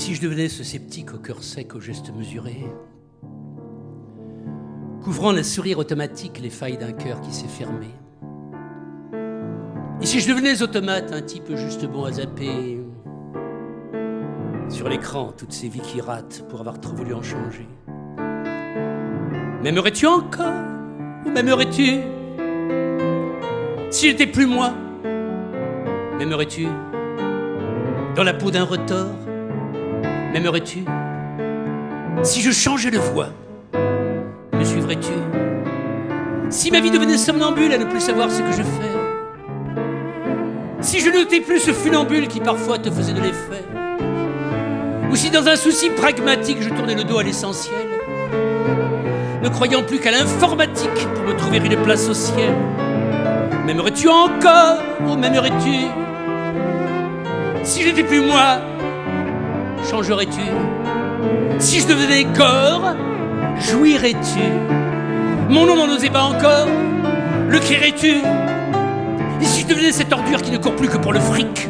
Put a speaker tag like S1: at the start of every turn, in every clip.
S1: si je devenais ce sceptique au cœur sec, au geste mesuré, couvrant d'un sourire automatique les failles d'un cœur qui s'est fermé. Et si je devenais automate, un type juste bon à zapper sur l'écran toutes ces vies qui ratent pour avoir trop voulu en changer. M'aimerais-tu encore ou m'aimerais-tu si j'étais plus moi? M'aimerais-tu dans la peau d'un retors? M'aimerais-tu si je changeais de voix? Me suivrais-tu si ma vie devenait somnambule à ne plus savoir ce que je fais? Si je n'étais plus ce funambule qui parfois te faisait de l'effet? Ou si dans un souci pragmatique je tournais le dos à l'essentiel, ne croyant plus qu'à l'informatique pour me trouver une place au ciel? M'aimerais-tu encore ou m'aimerais-tu si j'étais plus moi? Changerais-tu si je devenais corps? Jouirais-tu mon nom n'en osait pas encore? Le crierais-tu? Et si je devenais cette ordure qui ne court plus que pour le fric?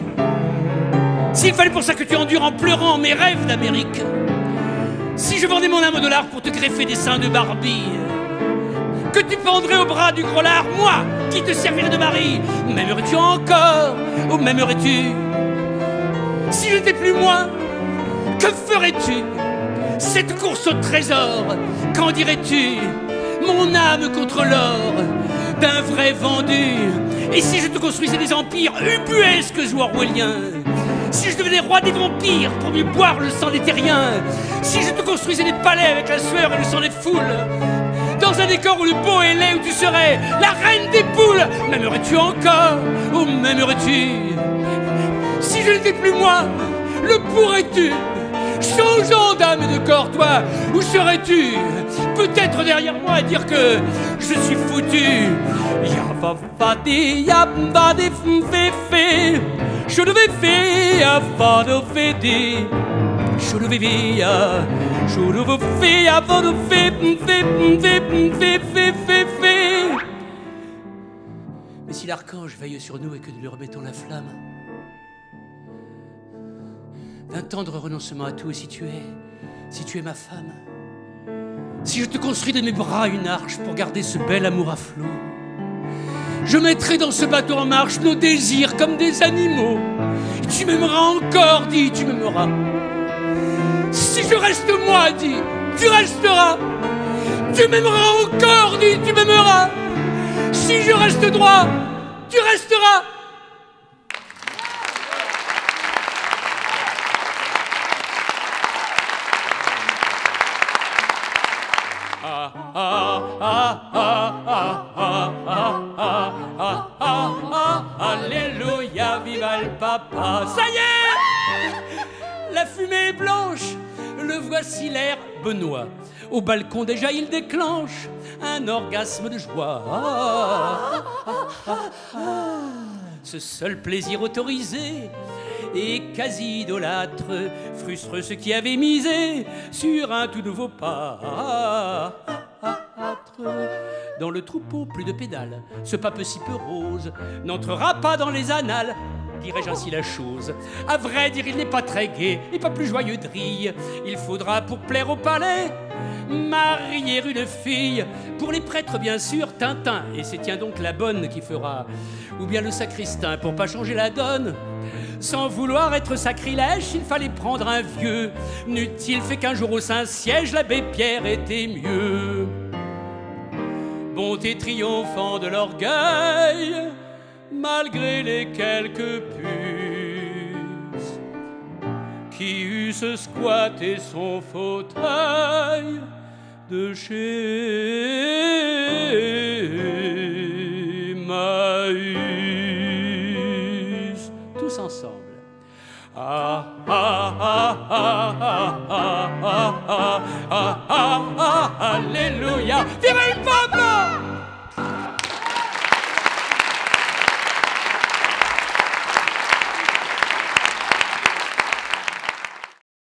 S1: S'il fallait pour ça que tu endures en pleurant mes rêves d'Amérique? Si je vendais mon âme au dollar pour te greffer des seins de Barbie, que tu pendrais au bras du gros lard, moi qui te servirais de mari? M'aimerais-tu encore ou m'aimerais-tu si je n'étais plus moi? Que ferais-tu? Cette course au trésor, qu'en dirais-tu? Mon âme contre l'or d'un vrai vendu. Et si je te construisais des empires ubuesques ou orwelliens? Si je devenais roi des vampires pour mieux boire le sang des terriens? Si je te construisais des palais avec la sueur et le sang des foules? Dans un décor où le beau est laid, où tu serais la reine des poules? M'aimerais-tu encore ou m'aimerais-tu si je n'étais plus moi? Le pourrais-tu? Changeant d'âme et de corps, toi, où serais-tu? Peut-être derrière moi à dire que je suis foutu. Yavavadi yabadi féfé, je devais faire avant de fêter. Je devais faire, je devais faire avant de fêter. Mais si l'archange veille sur nous et que nous lui remettons la flamme, d'un tendre renoncement à tout, et si tu es ma femme, si je te construis de mes bras une arche pour garder ce bel amour à flot, je mettrai dans ce bateau en marche nos désirs comme des animaux. Et tu m'aimeras encore, dis, tu m'aimeras. Si je reste moi, dis, tu resteras. Tu m'aimeras encore, dis, tu m'aimeras. Si je reste droit, tu resteras. Alléluia, viva le papa. Ça y est, la fumée est blanche, le voici l'air Benoît. Au balcon déjà il déclenche un orgasme de joie. Ce seul plaisir autorisé et quasi idolâtre frustre ceux qui avaient misé sur un tout nouveau pas. Dans le troupeau, plus de pédales, ce pape si peu rose n'entrera pas dans les annales, dirais-je ainsi la chose. À vrai dire, il n'est pas très gai et pas plus joyeux de rire. Il faudra, pour plaire au palais, marier une fille. Pour les prêtres, bien sûr, Tintin, et c'est tiens donc la bonne qui fera. Ou bien le sacristain, pour pas changer la donne. Sans vouloir être sacrilège, il fallait prendre un vieux. N'eût-il fait qu'un jour au Saint-Siège, l'abbé Pierre était mieux. Bonté triomphant de l'orgueil, malgré les quelques puces qui eussent squatté son fauteuil de chez Emmaüs. Tous ensemble. Ah ah ah ah ah ah ah ah ah, alléluia. Vive